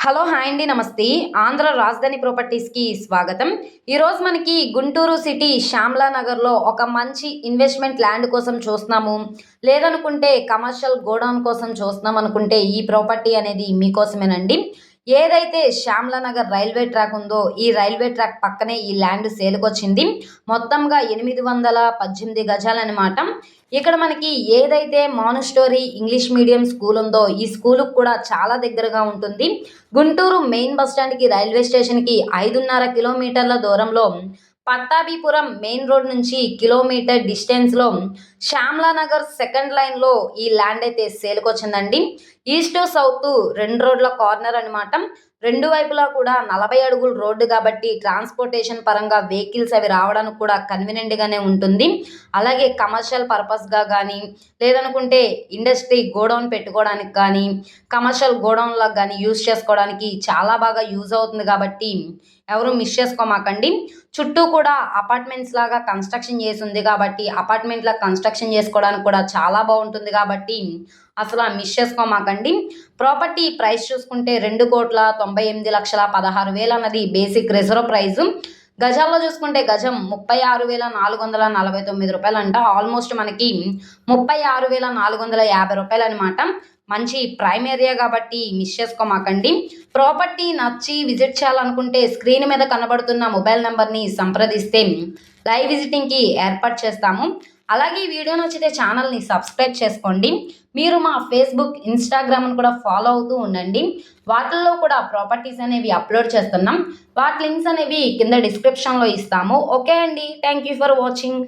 Hello hi అండి నమస్తే. ఆంధ్ర రాజధాని ప్రాపర్టీస్కి స్వాగతం. ఈరోజు మనకి గుంటూరు సిటీ శ్యామ్లా నగర్లో ఒక మంచి ఇన్వెస్ట్మెంట్ ల్యాండ్ కోసం చూస్తున్నాము, లేదనుకుంటే కమర్షియల్ గోడౌన్ కోసం చూస్తున్నాం అనుకుంటే ఈ ప్రాపర్టీ అనేది మీకోసమేనండి. ఏదైతే శ్యామ్లా నగర్ రైల్వే ట్రాక్ ఉందో ఈ రైల్వే ట్రాక్ పక్కనే ఈ ల్యాండ్ సేల్కి వచ్చింది. మొత్తంగా 818 గజాలన్నమాట. ఇక్కడ మనకి ఏదైతే మానుస్టోరీ ఇంగ్లీష్ మీడియం స్కూల్ ఉందో ఈ స్కూలుకు కూడా చాలా దగ్గరగా ఉంటుంది. గుంటూరు మెయిన్ బస్టాండ్కి రైల్వే స్టేషన్కి 5.5 కిలోమీటర్ల దూరంలో, పట్టాభిపురం మెయిన్ రోడ్ నుంచి కిలోమీటర్ డిస్టెన్స్లో శ్యామ్లా నగర్ సెకండ్ లైన్లో ఈ ల్యాండ్ అయితే సేల్కి వచ్చిందండి. ఈస్ట్ సౌత్ రెండు రోడ్ల కార్నర్ అనమాట. రెండు వైపులా కూడా 40 అడుగుల రోడ్డు కాబట్టి ట్రాన్స్పోర్టేషన్ పరంగా వెహికల్స్ అవి రావడానికి కూడా కన్వీనియంట్గానే ఉంటుంది. అలాగే కమర్షియల్ పర్పస్గా కానీ, లేదనుకుంటే ఇండస్ట్రీ గోడౌన్ పెట్టుకోవడానికి కానీ, కమర్షియల్ గోడౌన్లకు కానీ యూజ్ చేసుకోవడానికి చాలా బాగా యూజ్ అవుతుంది కాబట్టి ఎవరు మిస్ చేసుకోమాకండి. చుట్టూ కూడా అపార్ట్మెంట్స్ లాగా కన్స్ట్రక్షన్ చేసి ఉంది కాబట్టి అపార్ట్మెంట్లా కన్స్ట్రక్షన్ చేసుకోవడానికి కూడా చాలా బాగుంటుంది కాబట్టి అసలు మిస్ చేసుకోమాకండి. ప్రాపర్టీ ప్రైస్ చూసుకుంటే 2,98,16,000 అన్నది బేసిక్ రిజర్వ్ ప్రైజు. గజాల్లో చూసుకుంటే గజం 36,449 రూపాయలు అంట. ఆల్మోస్ట్ మనకి 36,450 రూపాయలు అనమాట. మంచి ప్రైమ్ ఏరియా కాబట్టి మిస్ చేసుకోమాకండి. ప్రాపర్టీ నచ్చి విజిట్ చేయాలనుకుంటే స్క్రీన్ మీద కనబడుతున్న మొబైల్ నెంబర్ని సంప్రదిస్తే లైవ్ విజిటింగ్కి ఏర్పాటు చేస్తాము. అలాగే ఈ వీడియో నచ్చితే ఛానల్ని సబ్స్క్రైబ్ చేసుకోండి. మీరు మా ఫేస్బుక్ ఇన్స్టాగ్రామ్ను కూడా ఫాలో అవుతూ ఉండండి. వాటిల్లో కూడా ప్రాపర్టీస్ అనేవి అప్లోడ్ చేస్తున్నాం. వాటి లింక్స్ అనేవి కింద డిస్క్రిప్షన్లో ఇస్తాము. ఓకే అండి, థ్యాంక్ యూ ఫర్ వాచింగ్.